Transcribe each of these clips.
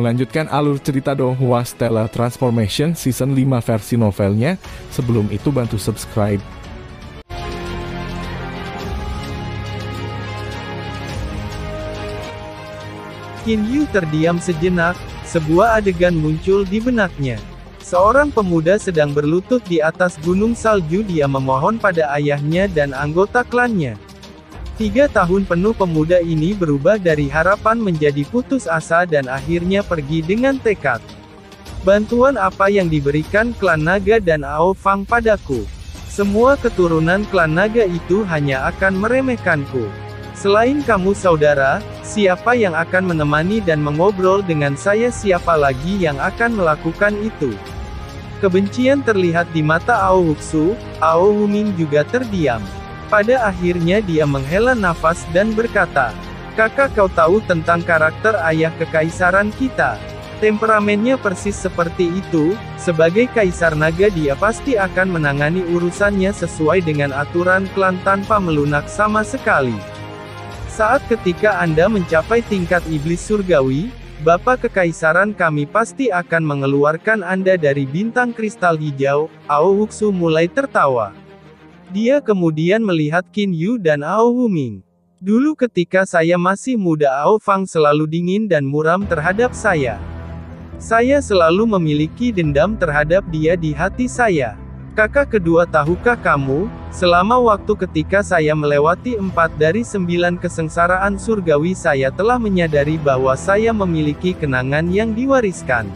Melanjutkan alur cerita Donghua Stellar Transformation Season 5 versi novelnya. Sebelum itu bantu subscribe. Qin Yu terdiam sejenak, sebuah adegan muncul di benaknya. Seorang pemuda sedang berlutut di atas gunung salju. Dia memohon pada ayahnya dan anggota klannya. 3 tahun penuh pemuda ini berubah dari harapan menjadi putus asa dan akhirnya pergi dengan tekad. Bantuan apa yang diberikan klan naga dan Ao Fang padaku? Semua keturunan klan naga itu hanya akan meremehkanku. Selain kamu saudara, siapa yang akan menemani dan mengobrol dengan saya? Siapa lagi yang akan melakukan itu? Kebencian terlihat di mata Ao Wuxu. Ao Wuming juga terdiam. Pada akhirnya dia menghela nafas dan berkata, "Kakak, kau tahu tentang karakter ayah kekaisaran kita? Temperamennya persis seperti itu. Sebagai kaisar naga dia pasti akan menangani urusannya sesuai dengan aturan klan tanpa melunak sama sekali. Saat ketika Anda mencapai tingkat iblis surgawi, Bapak Kekaisaran kami pasti akan mengeluarkan Anda dari bintang kristal hijau." Ao Wuxu mulai tertawa. Dia kemudian melihat Qin Yu dan Ao Wuming. "Dulu ketika saya masih muda Ao Fang selalu dingin dan muram terhadap saya. Saya selalu memiliki dendam terhadap dia di hati saya. Kakak kedua, tahukah kamu, selama waktu ketika saya melewati 4 dari 9 kesengsaraan surgawi saya telah menyadari bahwa saya memiliki kenangan yang diwariskan."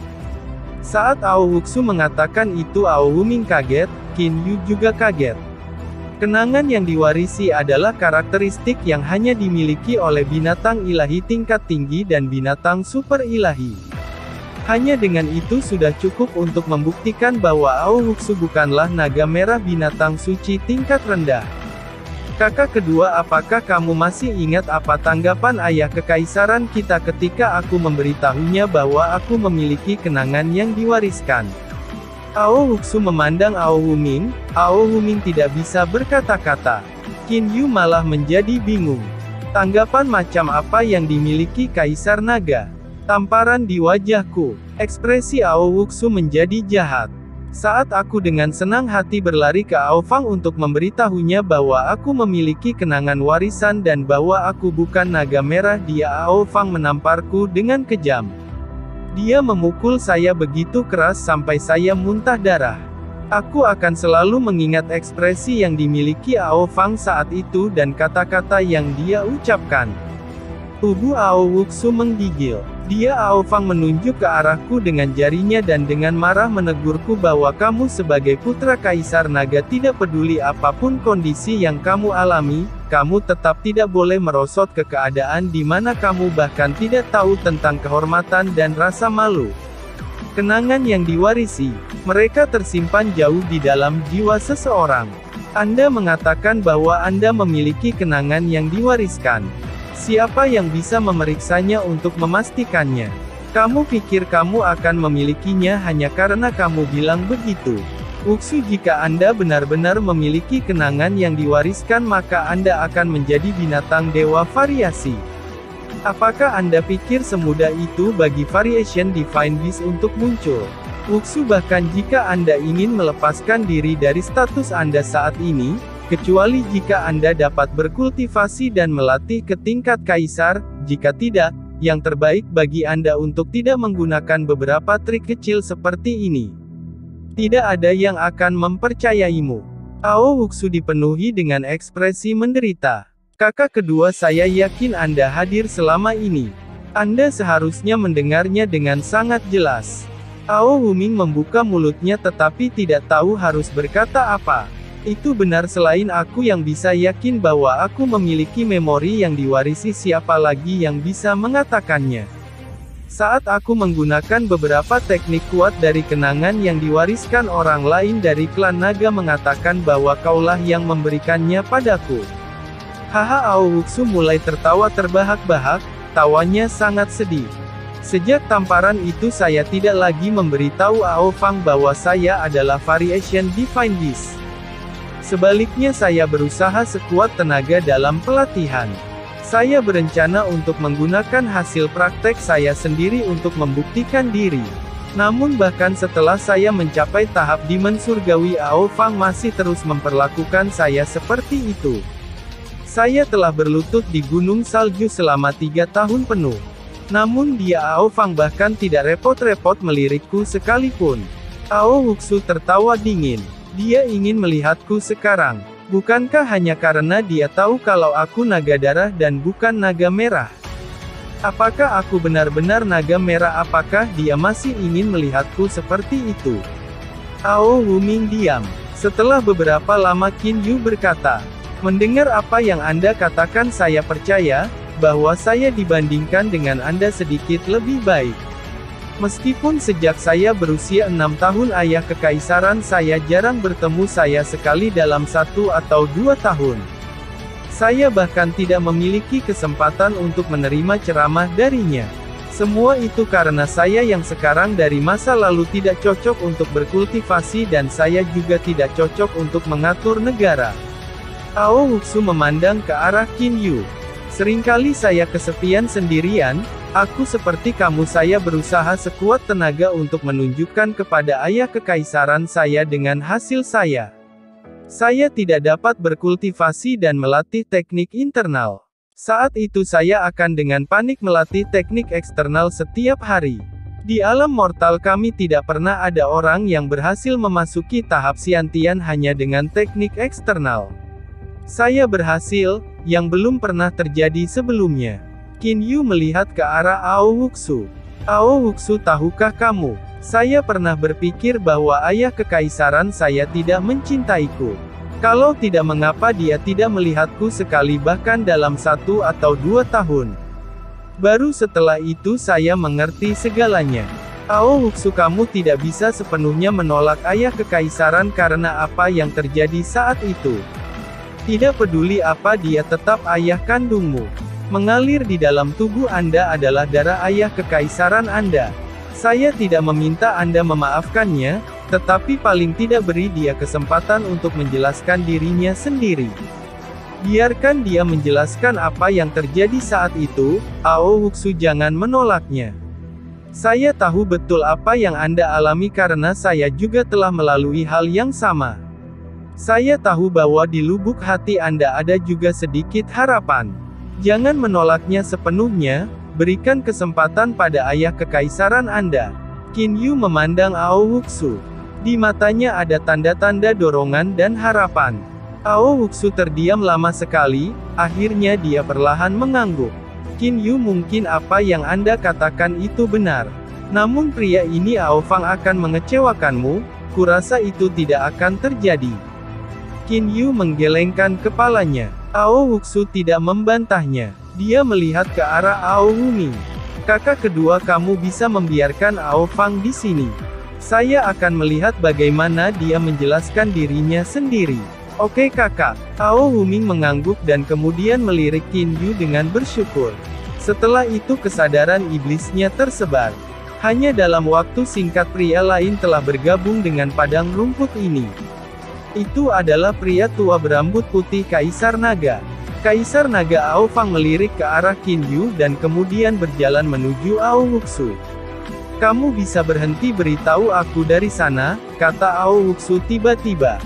Saat Ao Wuxu mengatakan itu Ao Wuming kaget, Qin Yu juga kaget. Kenangan yang diwarisi adalah karakteristik yang hanya dimiliki oleh binatang ilahi tingkat tinggi dan binatang super ilahi. Hanya dengan itu sudah cukup untuk membuktikan bahwa Ao Wuxu bukanlah naga merah binatang suci tingkat rendah. Kakak kedua, apakah kamu masih ingat apa tanggapan ayah kekaisaran kita ketika aku memberitahunya bahwa aku memiliki kenangan yang diwariskan? Ao Wuxu memandang Ao Wuming. Ao Wuming tidak bisa berkata-kata. Qin Yu malah menjadi bingung. Tanggapan macam apa yang dimiliki Kaisar Naga? Tamparan di wajahku. Ekspresi Ao Wuxu menjadi jahat. Saat aku dengan senang hati berlari ke Ao Fang untuk memberitahunya bahwa aku memiliki kenangan warisan dan bahwa aku bukan naga merah, Ao Fang menamparku dengan kejam. Dia memukul saya begitu keras sampai saya muntah darah. Aku akan selalu mengingat ekspresi yang dimiliki Ao Fang saat itu dan kata-kata yang dia ucapkan. Tubuh Ao Wuxu menggigil. Ao Fang menunjuk ke arahku dengan jarinya dan dengan marah menegurku bahwa kamu sebagai putra Kaisar Naga tidak peduli apapun kondisi yang kamu alami, kamu tetap tidak boleh merosot ke keadaan di mana kamu bahkan tidak tahu tentang kehormatan dan rasa malu. Kenangan yang diwarisi, mereka tersimpan jauh di dalam jiwa seseorang. Anda mengatakan bahwa Anda memiliki kenangan yang diwariskan. Siapa yang bisa memeriksanya untuk memastikannya? Kamu pikir kamu akan memilikinya hanya karena kamu bilang begitu? Wuxu, jika Anda benar-benar memiliki kenangan yang diwariskan maka Anda akan menjadi binatang dewa variasi. Apakah Anda pikir semudah itu bagi variation Divine Beast untuk muncul? Wuxu, bahkan jika Anda ingin melepaskan diri dari status Anda saat ini, kecuali jika Anda dapat berkultivasi dan melatih ke tingkat kaisar, jika tidak, yang terbaik bagi Anda untuk tidak menggunakan beberapa trik kecil seperti ini. Tidak ada yang akan mempercayaimu. Ao Wuxu dipenuhi dengan ekspresi menderita. Kakak kedua, saya yakin Anda hadir selama ini. Anda seharusnya mendengarnya dengan sangat jelas. Ao Wuming membuka mulutnya tetapi tidak tahu harus berkata apa. Itu benar, selain aku yang bisa yakin bahwa aku memiliki memori yang diwarisi, siapa lagi yang bisa mengatakannya? Saat aku menggunakan beberapa teknik kuat dari kenangan yang diwariskan orang lain dari klan naga mengatakan bahwa kaulah yang memberikannya padaku. Haha, Ao Wuxu mulai tertawa terbahak-bahak, tawanya sangat sedih. Sejak tamparan itu saya tidak lagi memberitahu Ao Fang bahwa saya adalah variation Divine Beast. Sebaliknya saya berusaha sekuat tenaga dalam pelatihan. Saya berencana untuk menggunakan hasil praktek saya sendiri untuk membuktikan diri. Namun bahkan setelah saya mencapai tahap Demon Surgawi, Ao Fang masih terus memperlakukan saya seperti itu. Saya telah berlutut di gunung salju selama 3 tahun penuh. Namun dia Ao Fang bahkan tidak repot-repot melirikku sekalipun. Ao Wuxu tertawa dingin. Dia ingin melihatku sekarang. Bukankah hanya karena dia tahu kalau aku naga darah dan bukan naga merah? Apakah aku benar-benar naga merah? Apakah dia masih ingin melihatku seperti itu? Ao Wuming diam. Setelah beberapa lama Qin Yu berkata, mendengar apa yang Anda katakan saya percaya, bahwa saya dibandingkan dengan Anda sedikit lebih baik. Meskipun sejak saya berusia 6 tahun ayah kekaisaran saya jarang bertemu saya sekali dalam 1 atau 2 tahun. Saya bahkan tidak memiliki kesempatan untuk menerima ceramah darinya. Semua itu karena saya yang sekarang dari masa lalu tidak cocok untuk berkultivasi dan saya juga tidak cocok untuk mengatur negara. Ao Wuxu memandang ke arah Qin Yu. Seringkali saya kesepian sendirian, aku seperti kamu, saya berusaha sekuat tenaga untuk menunjukkan kepada ayah kekaisaran saya dengan hasil saya. Saya tidak dapat berkultivasi dan melatih teknik internal. Saat itu saya akan dengan panik melatih teknik eksternal setiap hari. Di alam mortal kami tidak pernah ada orang yang berhasil memasuki tahap Xiantian hanya dengan teknik eksternal. Saya berhasil, yang belum pernah terjadi sebelumnya. Qin Yu melihat ke arah Ao Wuxu. Ao Wuxu, tahukah kamu? Saya pernah berpikir bahwa ayah kekaisaran saya tidak mencintaiku. Kalau tidak, mengapa dia tidak melihatku sekali bahkan dalam 1 atau 2 tahun. Baru setelah itu saya mengerti segalanya. Ao Wuxu, kamu tidak bisa sepenuhnya menolak ayah kekaisaran karena apa yang terjadi saat itu. Tidak peduli apa dia tetap ayah kandungmu. Mengalir di dalam tubuh Anda adalah darah ayah kekaisaran Anda. Saya tidak meminta Anda memaafkannya, tetapi paling tidak beri dia kesempatan untuk menjelaskan dirinya sendiri. Biarkan dia menjelaskan apa yang terjadi saat itu. Ao Wuxu, jangan menolaknya. Saya tahu betul apa yang Anda alami karena saya juga telah melalui hal yang sama. Saya tahu bahwa di lubuk hati Anda ada juga sedikit harapan. Jangan menolaknya sepenuhnya, berikan kesempatan pada ayah kekaisaran Anda. Qin Yu memandang Ao Wuxu. Di matanya ada tanda-tanda dorongan dan harapan. Ao Wuxu terdiam lama sekali, akhirnya dia perlahan mengangguk. Qin Yu, mungkin apa yang Anda katakan itu benar. Namun pria ini Ao Fang akan mengecewakanmu, kurasa itu tidak akan terjadi. Qin Yu menggelengkan kepalanya. Ao Wuxu tidak membantahnya. Dia melihat ke arah Ao Wuming. Kakak kedua, kamu bisa membiarkan Ao Fang di sini. Saya akan melihat bagaimana dia menjelaskan dirinya sendiri. Oke kakak. Ao Wuming mengangguk dan kemudian melirik Qin Yu dengan bersyukur. Setelah itu kesadaran iblisnya tersebar. Hanya dalam waktu singkat pria lain telah bergabung dengan padang rumput ini. Itu adalah pria tua berambut putih Kaisar Naga. Kaisar Naga Ao Fang melirik ke arah Qin Yu dan kemudian berjalan menuju Ao Wuxu. Kamu bisa berhenti beritahu aku dari sana, kata Ao Wuxu tiba-tiba.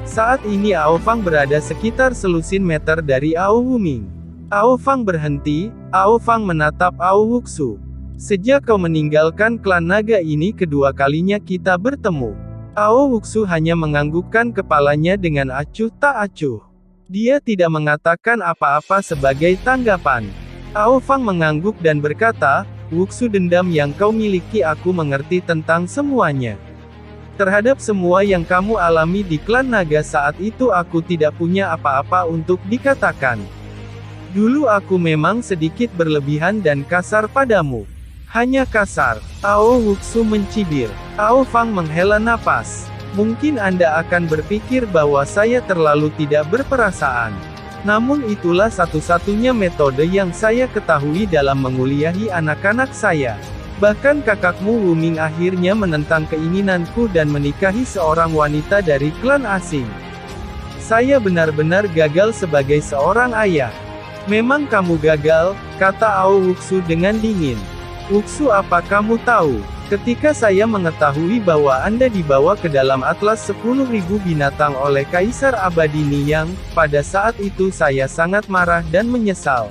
Saat ini Ao Fang berada sekitar selusin meter dari Ao Wuming. Ao Fang berhenti. Ao Fang menatap Ao Wuxu. Sejak kau meninggalkan klan naga ini kedua kalinya kita bertemu. Ao Wuxu hanya menganggukkan kepalanya dengan acuh tak acuh. Dia tidak mengatakan apa-apa sebagai tanggapan. Ao Fang mengangguk dan berkata, Wuxu, dendam yang kau miliki aku mengerti tentang semuanya. Terhadap semua yang kamu alami di klan naga saat itu aku tidak punya apa-apa untuk dikatakan. Dulu aku memang sedikit berlebihan dan kasar padamu. Hanya kasar. Ao Wuxu mencibir. Ao Fang menghela napas. Mungkin Anda akan berpikir bahwa saya terlalu tidak berperasaan. Namun itulah satu-satunya metode yang saya ketahui dalam menguliahi anak-anak saya. Bahkan kakakmu Wuming akhirnya menentang keinginanku dan menikahi seorang wanita dari klan asing. Saya benar-benar gagal sebagai seorang ayah. Memang kamu gagal, kata Ao Wuxu dengan dingin. Wuxu, apa kamu tahu? Ketika saya mengetahui bahwa Anda dibawa ke dalam atlas 10.000 binatang oleh Kaisar Abadi Niyang, pada saat itu saya sangat marah dan menyesal.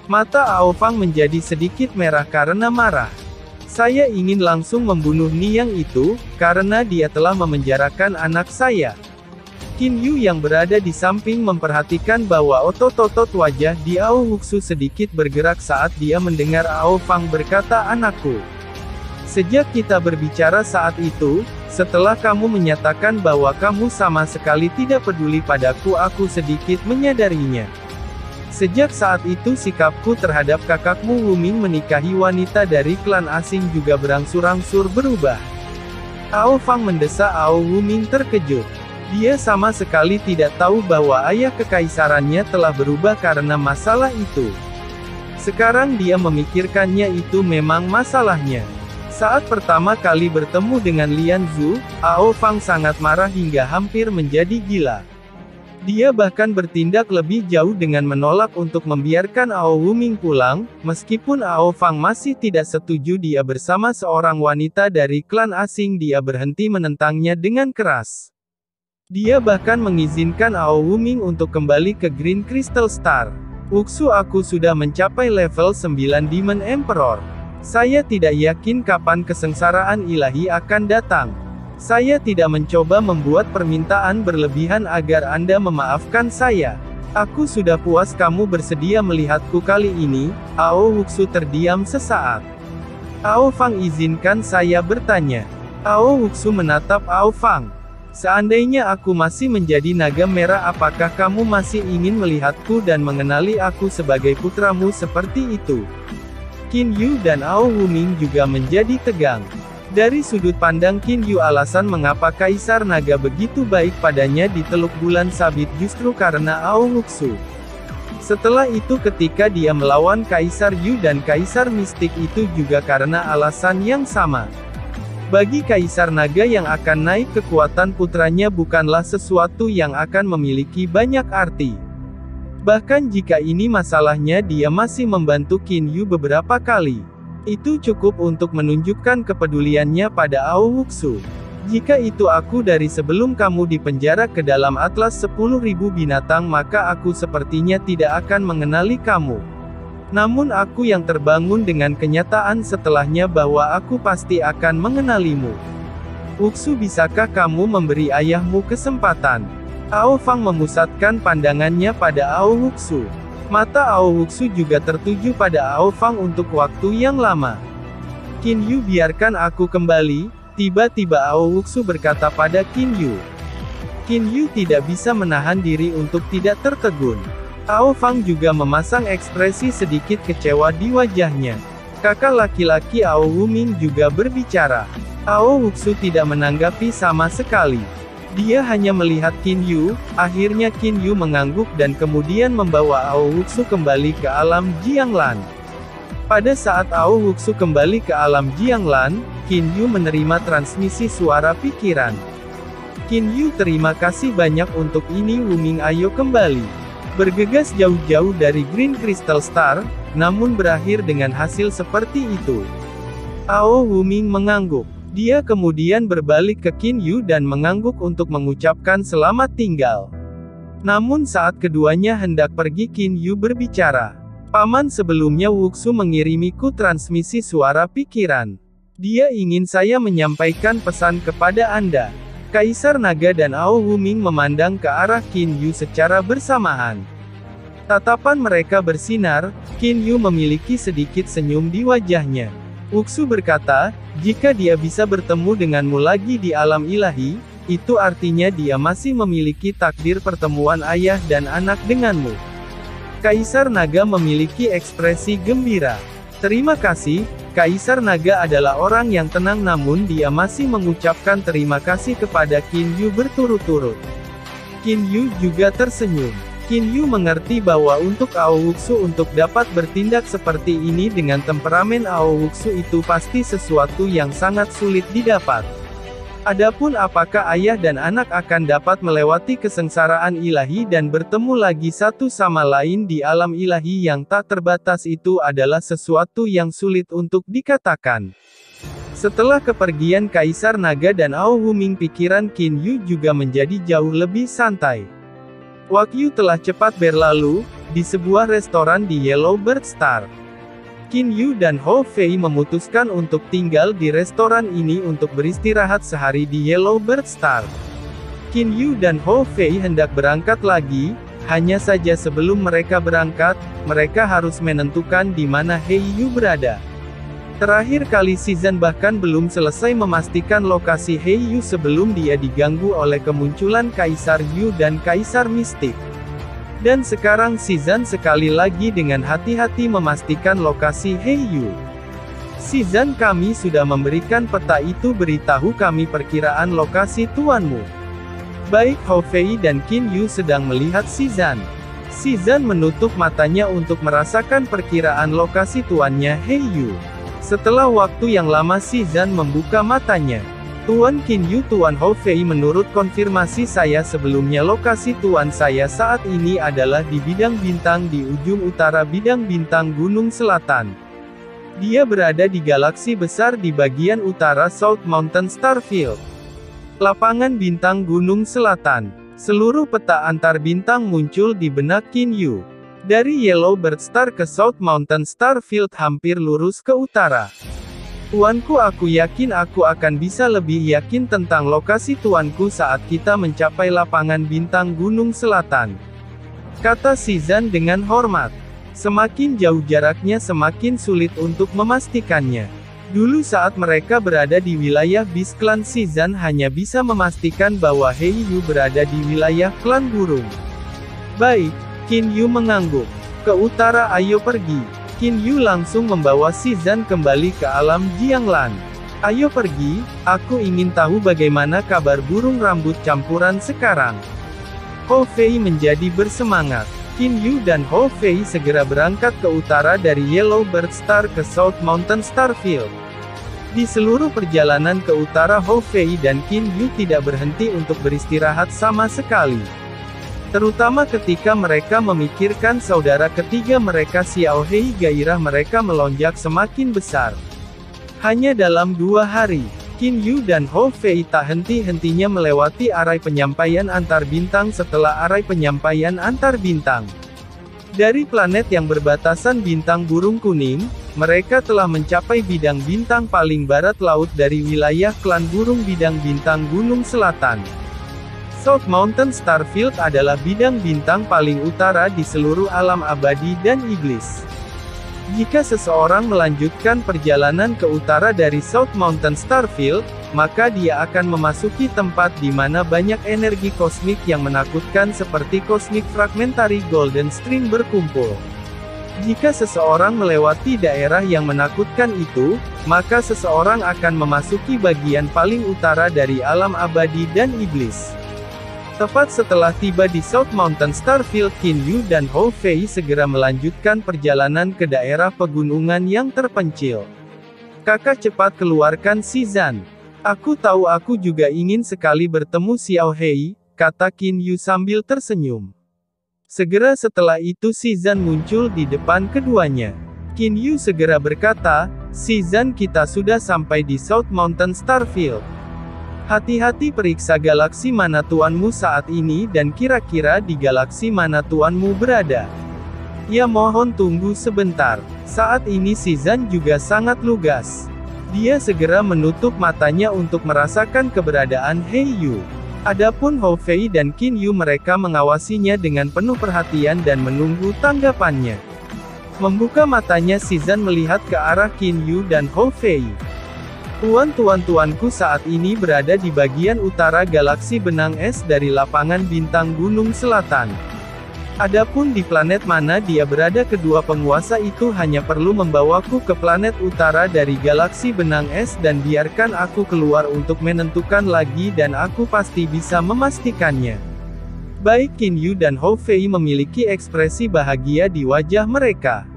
Mata Ao Fang menjadi sedikit merah karena marah. Saya ingin langsung membunuh Niyang itu, karena dia telah memenjarakan anak saya. Qin Yu yang berada di samping memperhatikan bahwa otot-otot wajah di Ao Wuxu sedikit bergerak saat dia mendengar Ao Fang berkata, anakku. Sejak kita berbicara saat itu, setelah kamu menyatakan bahwa kamu sama sekali tidak peduli padaku, aku sedikit menyadarinya. Sejak saat itu sikapku terhadap kakakmu Wu Ming menikahi wanita dari klan asing juga berangsur-angsur berubah. Ao Fang mendesak. Ao Wu Ming terkejut. Dia sama sekali tidak tahu bahwa ayah kekaisarannya telah berubah karena masalah itu. Sekarang dia memikirkannya, itu memang masalahnya. Saat pertama kali bertemu dengan Lian Zhu, Ao Fang sangat marah hingga hampir menjadi gila. Dia bahkan bertindak lebih jauh dengan menolak untuk membiarkan Ao Wu Ming pulang, meskipun Ao Fang masih tidak setuju dia bersama seorang wanita dari klan asing. Dia berhenti menentangnya dengan keras. Dia bahkan mengizinkan Ao Wu Ming untuk kembali ke Green Crystal Star. Wuxu, aku sudah mencapai level 9 Demon Emperor. Saya tidak yakin kapan kesengsaraan ilahi akan datang. Saya tidak mencoba membuat permintaan berlebihan agar Anda memaafkan saya. Aku sudah puas kamu bersedia melihatku kali ini. Ao Wuxu terdiam sesaat. Ao Fang, izinkan saya bertanya. Ao Wuxu menatap Ao Fang. Seandainya aku masih menjadi naga merah, apakah kamu masih ingin melihatku dan mengenali aku sebagai putramu seperti itu? Qin Yu dan Ao Wu Ming juga menjadi tegang. Dari sudut pandang Qin Yu, alasan mengapa Kaisar Naga begitu baik padanya di Teluk Bulan Sabit justru karena Ao Wuxu. Setelah itu ketika dia melawan Kaisar Yu dan Kaisar Mistik itu juga karena alasan yang sama. Bagi Kaisar Naga yang akan naik kekuatan putranya bukanlah sesuatu yang akan memiliki banyak arti. Bahkan jika ini masalahnya, dia masih membantu Qin Yu beberapa kali. Itu cukup untuk menunjukkan kepeduliannya pada Ao Wuxu. Jika itu aku dari sebelum kamu dipenjara ke dalam atlas 10.000 binatang, maka aku sepertinya tidak akan mengenali kamu. Namun aku yang terbangun dengan kenyataan setelahnya bahwa aku pasti akan mengenalimu. Wuxu, bisakah kamu memberi ayahmu kesempatan? Ao Fang memusatkan pandangannya pada Ao Wuxu. Mata Ao Wuxu juga tertuju pada Ao Fang untuk waktu yang lama. Qin Yu, biarkan aku kembali, tiba-tiba Ao Wuxu berkata pada Qin Yu. Qin Yu tidak bisa menahan diri untuk tidak tertegun. Ao Fang juga memasang ekspresi sedikit kecewa di wajahnya. Kakak laki-laki Ao Wu Ming juga berbicara. Ao Wuxu tidak menanggapi sama sekali. Dia hanya melihat Qin Yu. Akhirnya Qin Yu mengangguk dan kemudian membawa Ao Wuxu kembali ke alam Jianglan. Pada saat Ao Wuxu kembali ke alam Jianglan, Qin Yu menerima transmisi suara pikiran. Qin Yu, terima kasih banyak untuk ini. Wu Ming, ayo kembali. Bergegas jauh-jauh dari Green Crystal Star, namun berakhir dengan hasil seperti itu. Ao Wu Ming mengangguk. Dia kemudian berbalik ke Qin Yu dan mengangguk untuk mengucapkan selamat tinggal. Namun saat keduanya hendak pergi, Qin Yu berbicara. Paman, sebelumnya Wuxu mengirimiku transmisi suara pikiran. Dia ingin saya menyampaikan pesan kepada Anda. Kaisar Naga dan Ao Wu Ming memandang ke arah Qin Yu secara bersamaan. Tatapan mereka bersinar. Qin Yu memiliki sedikit senyum di wajahnya. Wuxu berkata, jika dia bisa bertemu denganmu lagi di alam ilahi, itu artinya dia masih memiliki takdir pertemuan ayah dan anak denganmu. Kaisar Naga memiliki ekspresi gembira. Terima kasih. Kaisar Naga adalah orang yang tenang, namun dia masih mengucapkan terima kasih kepada Qin Yu berturut-turut. Qin Yu juga tersenyum. Qin Yu mengerti bahwa untuk Ao Wuxu untuk dapat bertindak seperti ini dengan temperamen Ao Wuxu itu pasti sesuatu yang sangat sulit didapat. Adapun apakah ayah dan anak akan dapat melewati kesengsaraan ilahi dan bertemu lagi satu sama lain di alam ilahi yang tak terbatas, itu adalah sesuatu yang sulit untuk dikatakan. Setelah kepergian Kaisar Naga dan Ao Huming, pikiran Qin Yu juga menjadi jauh lebih santai. Waktu telah cepat berlalu, di sebuah restoran di Yellowbird Star. Qin Yu dan Hou Fei memutuskan untuk tinggal di restoran ini untuk beristirahat sehari di Yellowbird Star. Qin Yu dan Hou Fei hendak berangkat lagi, hanya saja sebelum mereka berangkat, mereka harus menentukan di mana Hei Yu berada. Terakhir kali Shizan bahkan belum selesai memastikan lokasi Hei Yu sebelum dia diganggu oleh kemunculan Kaisar Yu dan Kaisar Mistik. Dan sekarang Shizan sekali lagi dengan hati-hati memastikan lokasi Hei Yu. Shizan, kami sudah memberikan peta itu, beritahu kami perkiraan lokasi tuanmu. Baik. Hou Fei dan Qin Yu sedang melihat Shizan. Shizan menutup matanya untuk merasakan perkiraan lokasi tuannya Hei Yu. Setelah waktu yang lama Shizan membuka matanya. Tuan Qin Yu, Tuan Hou Fei, menurut konfirmasi saya sebelumnya lokasi tuan saya saat ini adalah di bidang bintang di ujung utara bidang bintang Gunung Selatan. Dia berada di galaksi besar di bagian utara South Mountain Starfield. Lapangan bintang Gunung Selatan. Seluruh peta antar bintang muncul di benak Qin Yu. Dari Yellowbird Star ke South Mountain Starfield hampir lurus ke utara. Tuanku, aku yakin aku akan bisa lebih yakin tentang lokasi tuanku saat kita mencapai lapangan bintang Gunung Selatan, kata Shizan dengan hormat. Semakin jauh jaraknya semakin sulit untuk memastikannya. Dulu saat mereka berada di wilayah Beast Clan, Shizan hanya bisa memastikan bahwa Hei Yu berada di wilayah klan burung. Baik, Qin Yu mengangguk. Ke utara, ayo pergi. Qin Yu langsung membawa Shizan kembali ke alam Jianglan. Ayo pergi, aku ingin tahu bagaimana kabar burung rambut campuran sekarang. Hou Fei menjadi bersemangat. Qin Yu dan Hou Fei segera berangkat ke utara dari Yellowbird Star ke South Mountain Starfield. Di seluruh perjalanan ke utara, Hou Fei dan Qin Yu tidak berhenti untuk beristirahat sama sekali. Terutama ketika mereka memikirkan saudara ketiga mereka Xiao Hei, gairah mereka melonjak semakin besar. Hanya dalam 2 hari, Qin Yu dan Hou Fei tak henti-hentinya melewati arai penyampaian antar bintang setelah arai penyampaian antar bintang. Dari planet yang berbatasan bintang burung kuning, mereka telah mencapai bidang bintang paling barat laut dari wilayah klan burung bidang bintang Gunung Selatan. South Mountain Starfield adalah bidang bintang paling utara di seluruh alam abadi dan iblis. Jika seseorang melanjutkan perjalanan ke utara dari South Mountain Starfield, maka dia akan memasuki tempat di mana banyak energi kosmik yang menakutkan seperti Cosmic Fragmentary Golden Stream berkumpul. Jika seseorang melewati daerah yang menakutkan itu, maka seseorang akan memasuki bagian paling utara dari alam abadi dan iblis. Tepat setelah tiba di South Mountain Starfield, Qin Yu dan Hou Fei segera melanjutkan perjalanan ke daerah pegunungan yang terpencil. Kakak, cepat keluarkan Shizan. Aku tahu, aku juga ingin sekali bertemu Xiao Hei, kata Qin Yu sambil tersenyum. Segera setelah itu Shizan muncul di depan keduanya. Qin Yu segera berkata, Shizan, kita sudah sampai di South Mountain Starfield. Hati-hati, periksa galaksi mana tuanmu saat ini dan kira-kira di galaksi mana tuanmu berada. Ya, mohon tunggu sebentar. Saat ini Shizan juga sangat lugas. Dia segera menutup matanya untuk merasakan keberadaan Hei Yu. Adapun Hou Fei dan Qin Yu, mereka mengawasinya dengan penuh perhatian dan menunggu tanggapannya. Membuka matanya, Shizan melihat ke arah Qin Yu dan Hou Fei. Tuanku saat ini berada di bagian utara galaksi benang es dari lapangan bintang Gunung Selatan. Adapun di planet mana dia berada, kedua penguasa itu hanya perlu membawaku ke planet utara dari galaksi benang es dan biarkan aku keluar untuk menentukan lagi dan aku pasti bisa memastikannya. Baik, Qin Yu dan Hou Fei memiliki ekspresi bahagia di wajah mereka.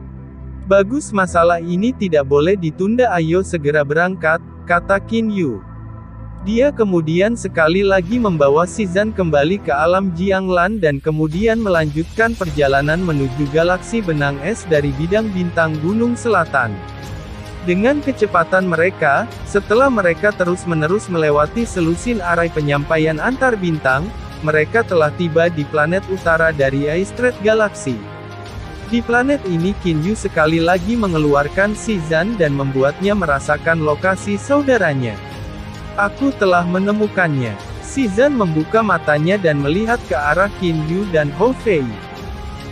Bagus, masalah ini tidak boleh ditunda, ayo segera berangkat, kata Qin Yu. Dia kemudian sekali lagi membawa Shizan kembali ke alam Jianglan dan kemudian melanjutkan perjalanan menuju galaksi benang es dari bidang bintang gunung selatan. Dengan kecepatan mereka, setelah mereka terus-menerus melewati selusin arai penyampaian antar bintang, mereka telah tiba di planet utara dari Aistret Galaksi. Di planet ini Qin Yu sekali lagi mengeluarkan Shizan dan membuatnya merasakan lokasi saudaranya. Aku telah menemukannya. Shizan membuka matanya dan melihat ke arah Qin Yu dan Hou Fei.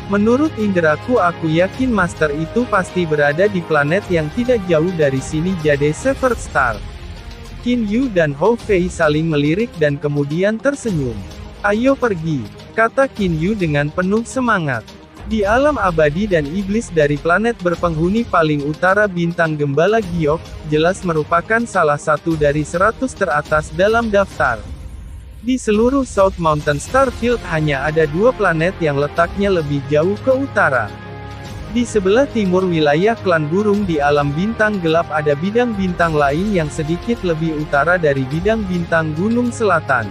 Menurut inderaku aku yakin master itu pasti berada di planet yang tidak jauh dari sini Jade Shepherd Star. Qin Yu dan Hou Fei saling melirik dan kemudian tersenyum. Ayo pergi, kata Qin Yu dengan penuh semangat. Di alam abadi dan iblis dari planet berpenghuni paling utara bintang Gembala Giok, jelas merupakan salah satu dari 100 teratas dalam daftar. Di seluruh South Mountain Starfield hanya ada 2 planet yang letaknya lebih jauh ke utara. Di sebelah timur wilayah klan burung di alam bintang gelap ada bidang bintang lain yang sedikit lebih utara dari bidang bintang gunung selatan.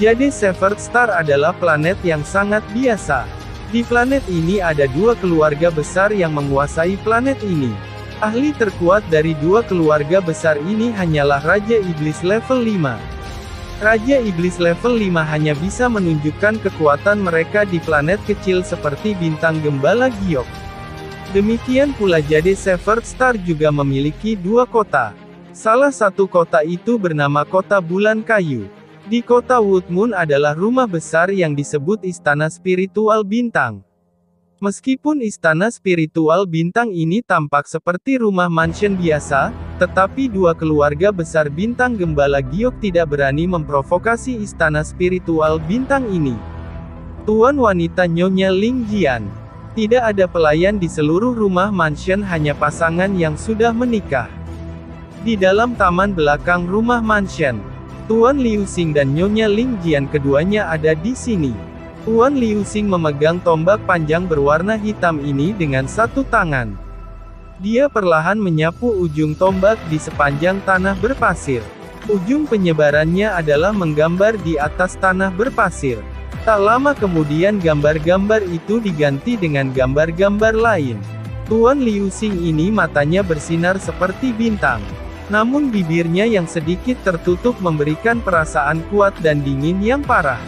Jade Shepherd Star adalah planet yang sangat biasa. Di planet ini ada 2 keluarga besar yang menguasai planet ini. Ahli terkuat dari 2 keluarga besar ini hanyalah Raja Iblis level 5. Raja Iblis level 5 hanya bisa menunjukkan kekuatan mereka di planet kecil seperti bintang Gembala Giok. Demikian pula Jade Shepherd Star juga memiliki 2 kota. Salah satu kota itu bernama Kota Bulan Kayu. Di kota Wood Moon adalah rumah besar yang disebut Istana Spiritual Bintang. Meskipun Istana Spiritual Bintang ini tampak seperti rumah mansion biasa, tetapi 2 keluarga besar bintang Gembala Giok tidak berani memprovokasi Istana Spiritual Bintang ini. Tuan wanita Nyonya Ling Jian. Tidak ada pelayan di seluruh rumah mansion, hanya pasangan yang sudah menikah. Di dalam taman belakang rumah mansion, Tuan Liu Xing dan Nyonya Ling Jian keduanya ada di sini. Tuan Liu Xing memegang tombak panjang berwarna hitam ini dengan satu tangan. Dia perlahan menyapu ujung tombak di sepanjang tanah berpasir. Ujung penyebarannya adalah menggambar di atas tanah berpasir. Tak lama kemudian gambar-gambar itu diganti dengan gambar-gambar lain. Tuan Liu Xing ini matanya bersinar seperti bintang. Namun bibirnya yang sedikit tertutup memberikan perasaan kuat dan dingin yang parah.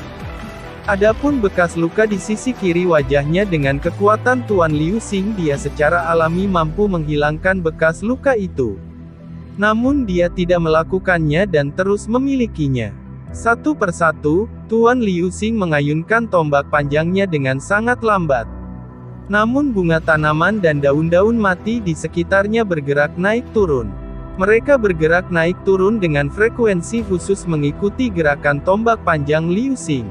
Adapun bekas luka di sisi kiri wajahnya, dengan kekuatan Tuan Liu Xing dia secara alami mampu menghilangkan bekas luka itu. Namun dia tidak melakukannya dan terus memilikinya. Satu persatu, Tuan Liu Xing mengayunkan tombak panjangnya dengan sangat lambat. Namun bunga tanaman dan daun-daun mati di sekitarnya bergerak naik turun. Mereka bergerak naik turun dengan frekuensi khusus mengikuti gerakan tombak panjang Liu Xing.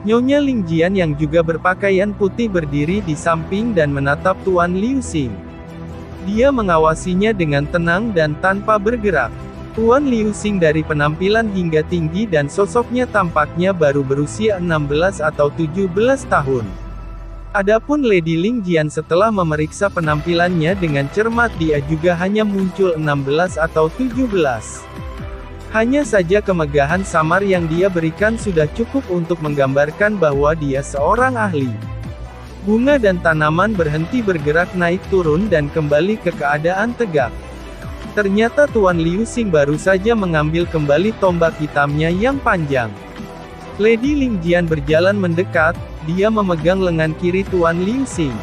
Nyonya Ling Jian yang juga berpakaian putih berdiri di samping dan menatap Tuan Liu Xing. Dia mengawasinya dengan tenang dan tanpa bergerak. Tuan Liu Xing dari penampilan hingga tinggi dan sosoknya tampaknya baru berusia 16 atau 17 tahun. Adapun Lady Ling Jian setelah memeriksa penampilannya dengan cermat, dia juga hanya muncul 16 atau 17. Hanya saja kemegahan samar yang dia berikan sudah cukup untuk menggambarkan bahwa dia seorang ahli. Bunga dan tanaman berhenti bergerak naik turun dan kembali ke keadaan tegak. Ternyata Tuan Liu Xing baru saja mengambil kembali tombak hitamnya yang panjang. Lady Ling Jian berjalan mendekat, dia memegang lengan kiri Tuan Liu Xing.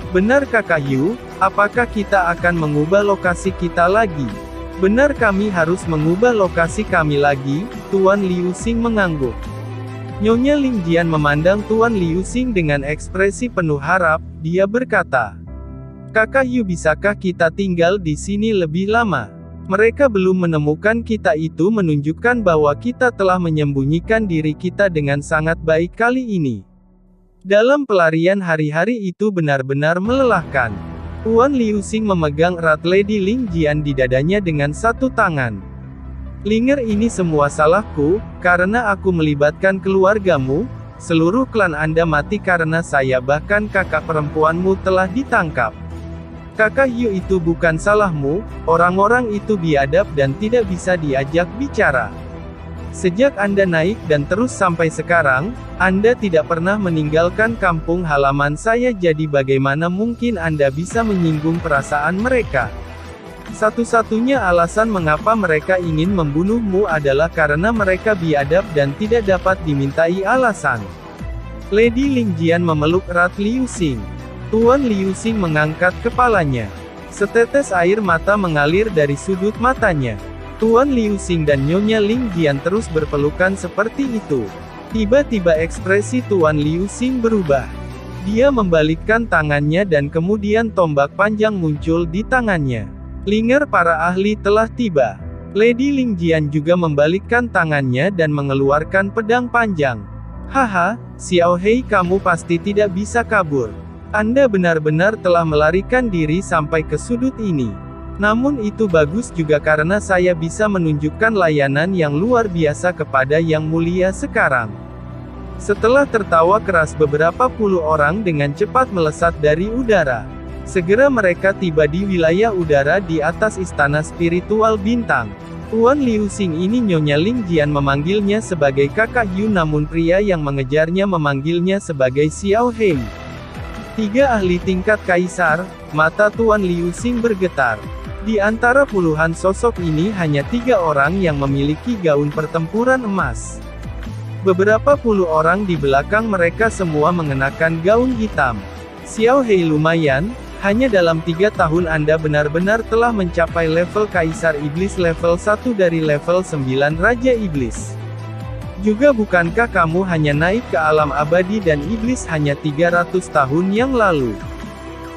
Benar Kakak Yu, apakah kita akan mengubah lokasi kita lagi? Benar, kami harus mengubah lokasi kami lagi, Tuan Liu Xing mengangguk. Nyonya Ling Jian memandang Tuan Liu Xing dengan ekspresi penuh harap, dia berkata, Kakak Yu, bisakah kita tinggal di sini lebih lama? Mereka belum menemukan kita itu menunjukkan bahwa kita telah menyembunyikan diri kita dengan sangat baik kali ini. Dalam pelarian hari-hari itu benar-benar melelahkan. Tuan Liu Xing memegang erat Lady Ling Jian di dadanya dengan satu tangan. Linger, ini semua salahku, karena aku melibatkan keluargamu, seluruh klan Anda mati karena saya, bahkan kakak perempuanmu telah ditangkap. Kakak Yu, itu bukan salahmu, orang-orang itu biadab dan tidak bisa diajak bicara. Sejak Anda naik dan terus sampai sekarang, Anda tidak pernah meninggalkan kampung halaman saya, jadi bagaimana mungkin Anda bisa menyinggung perasaan mereka? Satu-satunya alasan mengapa mereka ingin membunuhmu adalah karena mereka biadab dan tidak dapat dimintai alasan. Lady Ling Jian memeluk erat Liu Xing. Tuan Liu Xing mengangkat kepalanya. Setetes air mata mengalir dari sudut matanya. Tuan Liu Xing dan Nyonya Ling Jian terus berpelukan seperti itu. Tiba-tiba ekspresi Tuan Liu Xing berubah. Dia membalikkan tangannya dan kemudian tombak panjang muncul di tangannya. Linger para ahli telah tiba. Lady Ling Jian juga membalikkan tangannya dan mengeluarkan pedang panjang. Haha, Xiao Hei, kamu pasti tidak bisa kabur. Anda benar-benar telah melarikan diri sampai ke sudut ini. Namun itu bagus juga karena saya bisa menunjukkan layanan yang luar biasa kepada Yang Mulia sekarang. Setelah tertawa keras, beberapa puluh orang dengan cepat melesat dari udara. Segera mereka tiba di wilayah udara di atas istana spiritual bintang. Tuan Liu Xing ini, Nyonya Ling Jian memanggilnya sebagai Kakak Yu, namun pria yang mengejarnya memanggilnya sebagai Xiao Hei. 3 ahli tingkat kaisar. Mata Tuan Liu Xing bergetar. Di antara puluhan sosok ini hanya 3 orang yang memiliki gaun pertempuran emas. Beberapa puluh orang di belakang mereka semua mengenakan gaun hitam. Xiao Hei, lumayan, hanya dalam 3 tahun Anda benar-benar telah mencapai level Kaisar Iblis level 1 dari level 9 Raja Iblis. Juga bukankah kamu hanya naik ke alam abadi dan iblis hanya 300 tahun yang lalu?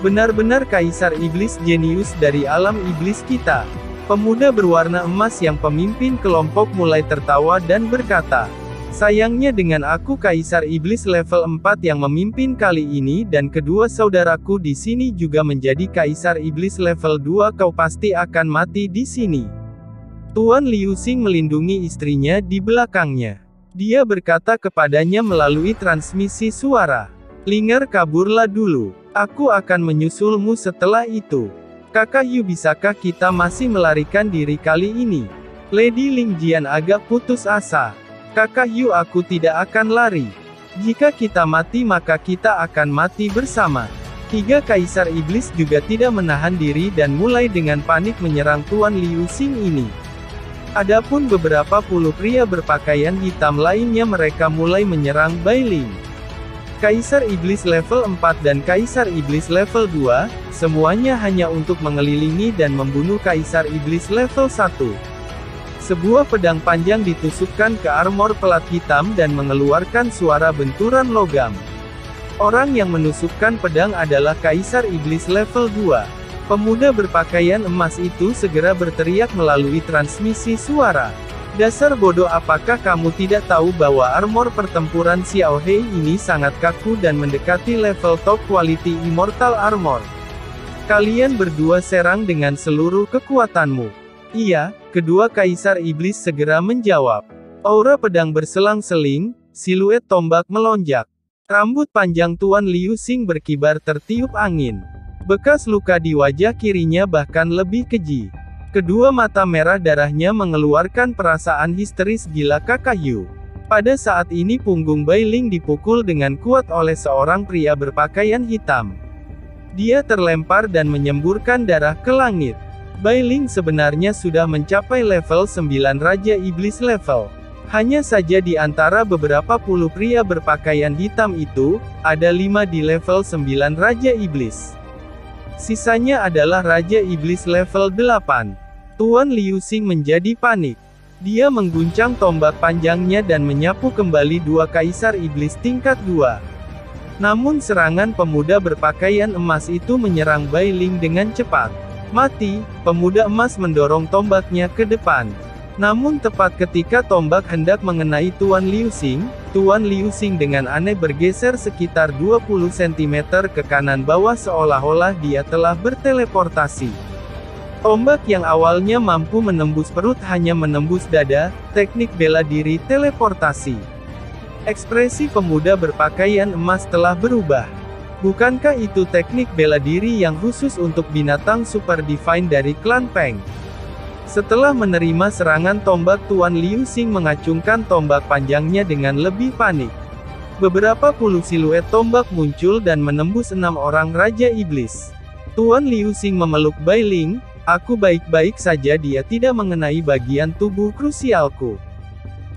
Benar-benar Kaisar Iblis jenius dari alam iblis kita. Pemuda berwarna emas yang pemimpin kelompok mulai tertawa dan berkata, sayangnya dengan aku Kaisar Iblis level 4 yang memimpin kali ini dan kedua saudaraku di sini juga menjadi Kaisar Iblis level 2, kau pasti akan mati di sini. Tuan Liu Xing melindungi istrinya di belakangnya. Dia berkata kepadanya melalui transmisi suara. Linger, kaburlah dulu. Aku akan menyusulmu setelah itu. Kakak Yu, bisakah kita masih melarikan diri kali ini? Lady Ling Jian agak putus asa. Kakak Yu, aku tidak akan lari. Jika kita mati maka kita akan mati bersama. 3 Kaisar Iblis juga tidak menahan diri dan mulai dengan panik menyerang Tuan Liu Xing ini. Adapun beberapa puluh pria berpakaian hitam lainnya mereka mulai menyerang Bai Ling. Kaisar Iblis level 4 dan Kaisar Iblis level 2, semuanya hanya untuk mengelilingi dan membunuh Kaisar Iblis level 1. Sebuah pedang panjang ditusukkan ke armor pelat hitam dan mengeluarkan suara benturan logam. Orang yang menusukkan pedang adalah Kaisar Iblis level 2. Pemuda berpakaian emas itu segera berteriak melalui transmisi suara. Dasar bodoh, apakah kamu tidak tahu bahwa armor pertempuran Xiao Hei ini sangat kaku dan mendekati level top quality immortal armor? Kalian berdua serang dengan seluruh kekuatanmu. Iya, kedua Kaisar Iblis segera menjawab. Aura pedang berselang-seling, siluet tombak melonjak. Rambut panjang Tuan Liu Xing berkibar tertiup angin. Bekas luka di wajah kirinya bahkan lebih keji. Kedua mata merah darahnya mengeluarkan perasaan histeris gila Kakak Yu. Pada saat ini punggung Bai Ling dipukul dengan kuat oleh seorang pria berpakaian hitam. Dia terlempar dan menyemburkan darah ke langit. Bai Ling sebenarnya sudah mencapai level 9 Raja Iblis level. Hanya saja di antara beberapa puluh pria berpakaian hitam itu, ada 5 di level 9 Raja Iblis. Sisanya adalah Raja Iblis level 8. Tuan Liu Xing menjadi panik. Dia mengguncang tombak panjangnya dan menyapu kembali 2 Kaisar Iblis tingkat 2. Namun serangan pemuda berpakaian emas itu menyerang Bai Ling dengan cepat. Mati, pemuda emas mendorong tombaknya ke depan. Namun tepat ketika tombak hendak mengenai Tuan Liu Xing dengan aneh bergeser sekitar 20 cm ke kanan bawah seolah-olah dia telah berteleportasi. Tombak yang awalnya mampu menembus perut hanya menembus dada, teknik bela diri teleportasi. Ekspresi pemuda berpakaian emas telah berubah. Bukankah itu teknik bela diri yang khusus untuk binatang super divine dari klan Peng? Setelah menerima serangan tombak, Tuan Liu Xing mengacungkan tombak panjangnya dengan lebih panik. Beberapa puluh siluet tombak muncul dan menembus 6 orang Raja Iblis. Tuan Liu Xing memeluk Bai Ling, "Aku baik-baik saja, dia tidak mengenai bagian tubuh krusialku."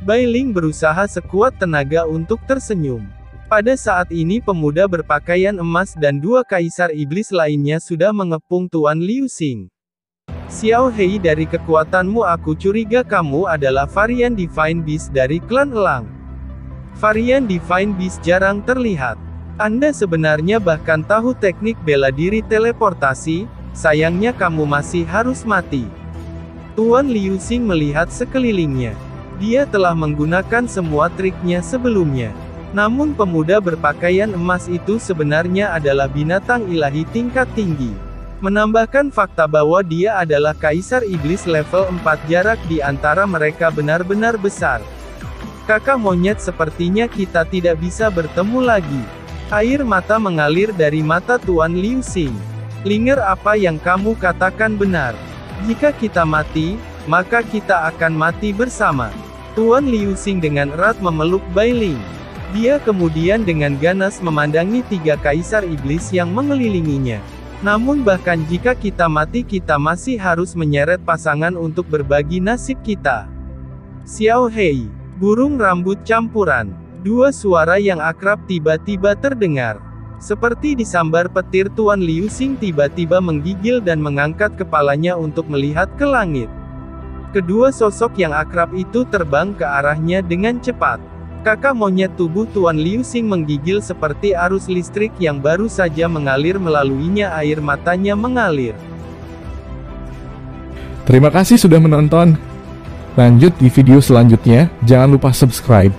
Bai Ling berusaha sekuat tenaga untuk tersenyum. Pada saat ini pemuda berpakaian emas dan 2 kaisar iblis lainnya sudah mengepung Tuan Liu Xing. "Xiao Hei, dari kekuatanmu aku curiga kamu adalah varian Divine Beast dari klan Elang." "Varian Divine Beast jarang terlihat. Anda sebenarnya bahkan tahu teknik bela diri teleportasi, sayangnya kamu masih harus mati." Tuan Liu Xing melihat sekelilingnya. Dia telah menggunakan semua triknya sebelumnya. Namun pemuda berpakaian emas itu sebenarnya adalah binatang ilahi tingkat tinggi. Menambahkan fakta bahwa dia adalah kaisar iblis level 4, jarak di antara mereka benar-benar besar. "Kakak monyet, sepertinya kita tidak bisa bertemu lagi." Air mata mengalir dari mata Tuan Liu Xing. "Linger, apa yang kamu katakan benar. Jika kita mati, maka kita akan mati bersama." Tuan Liu Xing dengan erat memeluk Bai Ling. Dia kemudian dengan ganas memandangi 3 kaisar iblis yang mengelilinginya. "Namun bahkan jika kita mati, kita masih harus menyeret pasangan untuk berbagi nasib kita." "Xiao Hei, burung rambut campuran." 2 suara yang akrab tiba-tiba terdengar. Seperti disambar petir, Tuan Liu Xing tiba-tiba menggigil dan mengangkat kepalanya untuk melihat ke langit. Kedua sosok yang akrab itu terbang ke arahnya dengan cepat. Kakak monyet, tubuh Tuan Liu Xing menggigil seperti arus listrik yang baru saja mengalir melaluinya, air matanya mengalir. Terima kasih sudah menonton. Lanjut di video selanjutnya, jangan lupa subscribe.